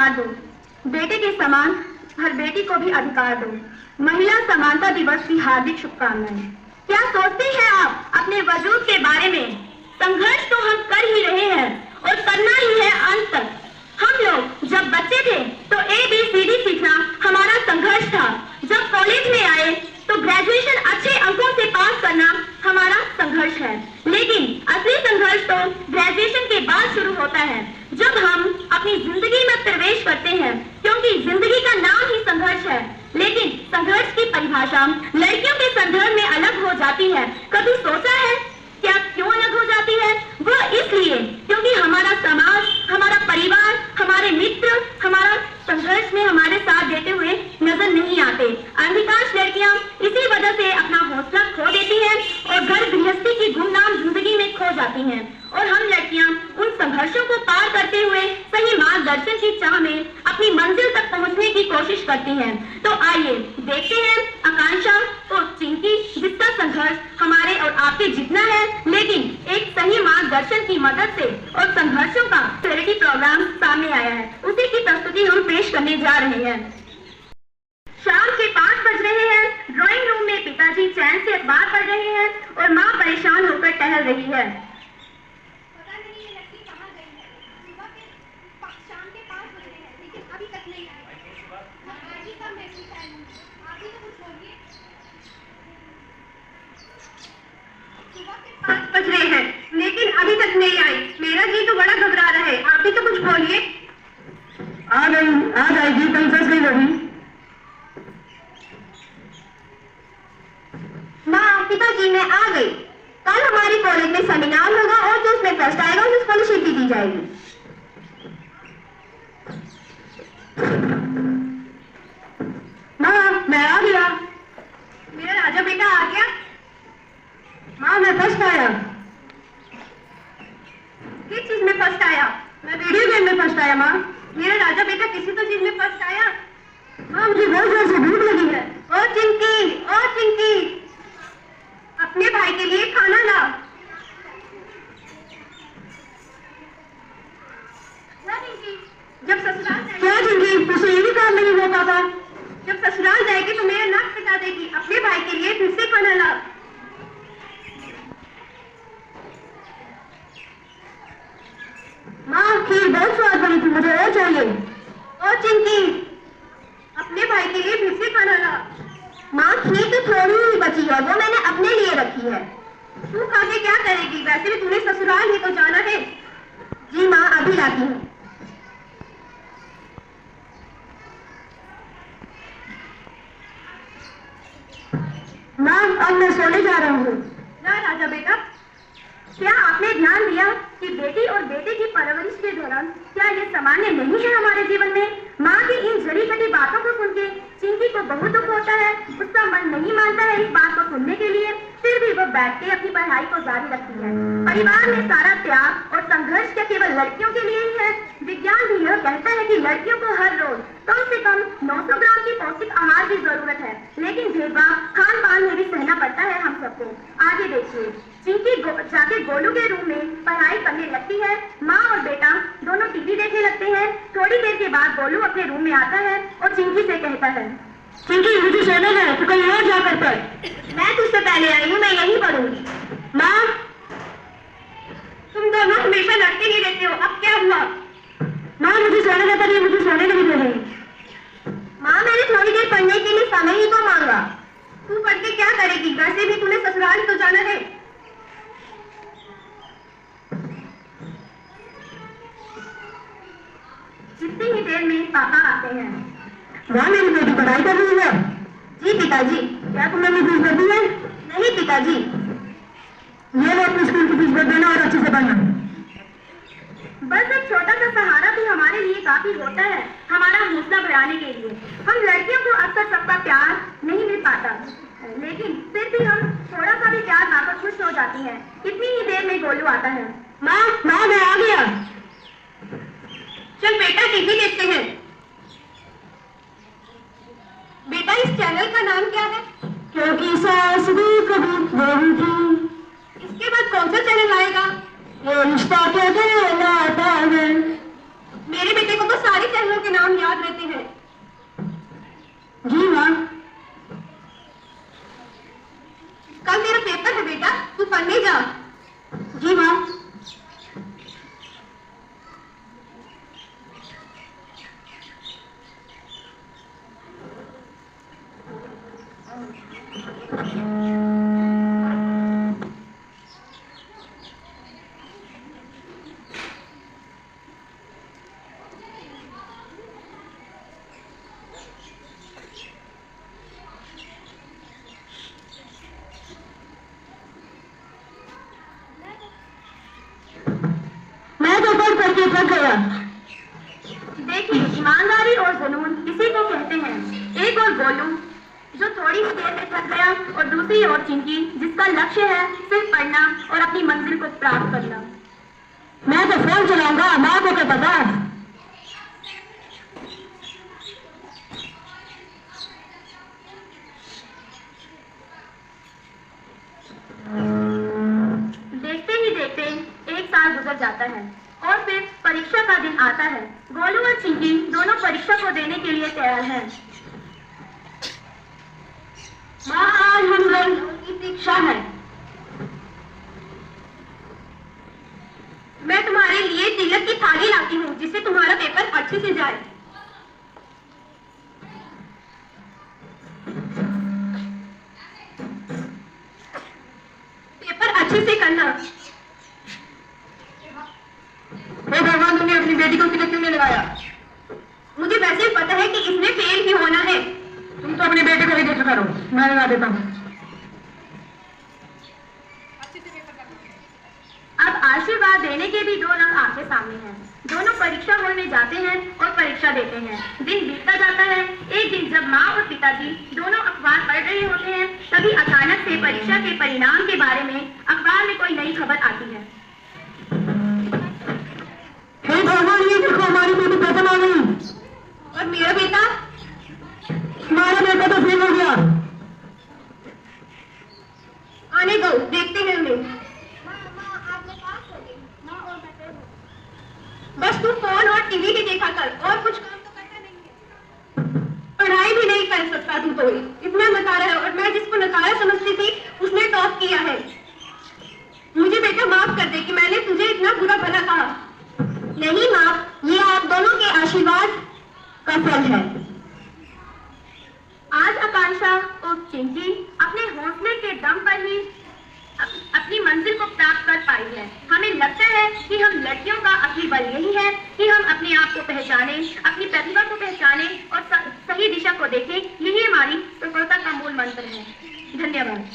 अधिकार दो, बेटे के समान हर बेटी को भी अधिकार दो। महिला समानता दिवस की हार्दिक शुभकामनाएं। क्या सोचते हैं आप अपने वजूद के बारे में? संघर्ष तो हम कर ही रहे हैं और करना ही है अंत तक। हम लोग जब बच्चे थे तो ABCD सीखना हमारा संघर्ष था। जब कॉलेज में आए तो ग्रेजुएशन अच्छे अंकों से पास करना हमारा संघर्ष है। लेकिन असली संघर्ष तो ग्रेजुएशन के बाद शुरू होता है, जब हम अपनी जिंदगी में प्रवेश करते हैं, क्योंकि जिंदगी का नाम ही संघर्ष है। लेकिन संघर्ष की परिभाषा लड़कियों के संदर्भ में अलग हो जाती है। कभी सोचा है क्या क्यों अलग हो जाती है? वो इसलिए क्योंकि हमारा समाज, हमारा परिवार, हमारे मित्र हमारा संघर्ष में हमारे साथ देते हुए नजर नहीं आते। अधिकांश लड़कियां इसी वजह से अपना हौसला खो देती हैं और घर गृहस्थी की गुमनाम जिंदगी में खो जाती हैं। और हम लड़कियां उन संघर्षों को पार करते हुए सही मार्गदर्शन की चाह में अपनी मंजिल तक पहुंचने की कोशिश करती हैं। तो आइए देखते हैं आकांक्षा और चिंकी, जिसका संघर्ष हमारे और आपके जितना है, लेकिन एक सही मार्गदर्शन की मदद से और संघर्षों का चैरिटी प्रोग्राम सामने आया है। उसी की प्रस्तुति हम पेश करने जा रहे हैं। शाम के 5 बज रहे हैं। ड्राइंग रूम में पिताजी चैन से अखबार पढ़ रहे हैं और माँ परेशान होकर टहल रही है। बज रहे हैं लेकिन अभी तक नहीं आई। मेरा जी तो बड़ा घबरा रहा है, आप भी तो कुछ बोलिए। आ जाएगी, कल फंस गई वही। माँ, पिताजी मैं आ गई। कल हमारे कॉलेज में सेमिनार होगा और जो उसमें फर्स्ट आएगा उसे स्कॉलरशिप दी जाएगी। माँ मैं आ गया। मेरा राजा बेटा आ गया। माँ मैं फर्स्ट आया। किस चीज में फर्स्ट आया? मैं वीडियो गेम में फर्स्ट आया। माँ मेरा राजा बेटा किसी तो चीज में फर्स्ट आया। माँ मुझे बहुत जोर से भूख लगी है। ओ चिंकी, अपने भाई के लिए खाना ला। जब ससुराल जाएगी, क्या चिंकी, उसे ये भी काम नहीं होता था? जब ससुराल जाएगी तो मेरा नाक कटा देगी। अपने भाई के लिए फिर से खाना ला। माँ खीर बहुत स्वाद बनी थी, मुझे और चाहिए। ओ चिंकी, अपने भाई के लिए फिर से खाना ला। माँ खीर तो थोड़ी ही बची है, वो मैंने अपने लिए रखी है। तू खा के क्या करेगी? वैसे भी तूने ससुराल ही तो जाना है। जी माँ, अभी लाती हूँ। माँ अब मैं सोने जा रहा हूँ। ना राजा बेटा, क्या आपने ध्यान दिया कि बेटी और बेटे की परवरिश के दौरान क्या ये सामान्य नहीं है हमारे जीवन में? माँ की इन जड़ी कटी बातों को सुन के चिंकी को बहुत दुख होता है। उसका मन नहीं मानता है इस बात को सुनने के लिए, फिर भी वो बैठ के अपनी पढ़ाई को जारी रखती है। परिवार में सारा त्याग और संघर्ष क्या केवल लड़कियों के लिए ही है? विज्ञान भी यह कहता है कि लड़कियों को हर रोज कम से कम 900 ग्राम की पौष्टिक आहार की जरूरत है, लेकिन भेदभाव खान पान में भी सहना पड़ता है हम सबको। आगे देखिए, चिंकी जाके गोलू के रूम में पढ़ाई करने लगती है। माँ और बेटा दोनों टीवी देखने लगते हैं। थोड़ी देर के बाद गोलू अपने रूम में आता है और चिंकी से कहता है, चिंकी मुझे सोने है, तो कहीं और जाकर पढ़। मैं तुझसे पहले आई हूँ, मैं यहीं पढ़ूंगी। माँ तुम दोनों हमेशा लड़ते ही रहते हो, अब क्या हुआ? माँ मुझे सोने देता नहीं, मुझे सोने नहीं दे रही। माँ मैंने थोड़ी देर पढ़ने के लिए समय ही तो मांगा। तू पढ़ के क्या करेगी? वैसे भी तूने ससुराल तो जाना है। जितनी ही देर में पापा आते हैं। माँ मेरी बेटी पढ़ाई कर रही है। जी पिताजी। क्या तुमने मेरी फीस भर दी है? नहीं पिताजी। ये लो अपनी स्कूल की फीस भर देना और अच्छे से पढ़ना। बस एक छोटा सा सहारा भी हमारे लिए काफी होता है, हमारा हौसला बढ़ाने के लिए। हम लड़कियों को अक्सर सबका प्यार नहीं मिल पाता, लेकिन फिर भी हम थोड़ा सा भी प्यार पाकर खुश हो जाती हैं। इतनी ही देर में गोलू आता है। माँ मैं आ गया। चल बेटा टीवी देखते हैं। बेटा इस चैनल का नाम क्या है? क्योंकि सास भी कभी बहू थी। इसके बाद कौन सा चैनल आएगा? ये रिश्ता क्या कहलाता है? मेरे बेटे को तो सारे शहरों के नाम याद रहते हैं। जी माँ। कल मेरा पेपर है बेटा, तू पढ़ने जा। जी माँ। मैं तो पढ़ करके थक गया। देखिए, ईमानदारी और जुनून इसी को कहते हैं। एक और गोलू जो थोड़ी सी देर में थक गया और दूसरी ओर चिंकी जिसका लक्ष्य है सिर्फ पढ़ना और अपनी मंजिल को प्राप्त करना। मैं तो फोन चलाऊंगा, माँ को क्या पता। देखते ही देखते एक साल गुजर जाता है और फिर परीक्षा का दिन आता है। गोलू और चिंकी दोनों परीक्षा को देने के लिए तैयार हैं। माँ, आज हम लोगों की परीक्षा है। मैं तुम्हारे लिए तिलक की थाली लाती हूँ जिससे तुम्हारा पेपर अच्छे से जाए। पेपर अच्छे से करना। हे भगवान, तुमने अपनी बेटी को तिलक क्यों नहीं लगाया? मुझे वैसे भी पता है कि इसमें फेल ही होना है। तुम तो अपनी बेटी को ही देखा करो, मैं लगा देता हूँ। अब आशीर्वाद देने के भी दो रंग आंखें सामने हैं। दोनों परीक्षा हॉल में जाते हैं और परीक्षा देते हैं। दिन बीतता जाता है। एक दिन जब माँ और पिताजी दोनों अखबार पढ़ रहे होते हैं, तभी अचानक से परीक्षा के परिणाम के बारे में अखबार में कोई नई खबर आती है। हे भगवान, ये देखो हमारी बेटी प्रथम आ गई। और मेरा बेटा? हमारा बेटा तो फेल हो गया। आने दो, देखते हैं उन्हें। बस तू फोन और टीवी ही देखा कर और कुछ काम तो करता नहीं है। पढ़ाई भी नहीं कर सकता तू तो। इतना नकारा है और मैं जिसको नकारा समझती थी उसने टॉप किया है। मुझे बेटा माफ कर दे कि मैंने तुझे इतना बुरा भला कहा। नहीं माँ, ये आप दोनों के आशीर्वाद का फल है। आज आकांक्षा और चिंकी अपने हौसले के दम पर ही अपनी मंजिल को प्राप्त कर पाई है। हमें लगता है कि हम लड़कियों का असली बल यही है कि हम अपने आप को पहचाने, अपनी प्रतिभा को पहचाने और सही दिशा को देखें। यही हमारी सफलता का मूल मंत्र है। धन्यवाद।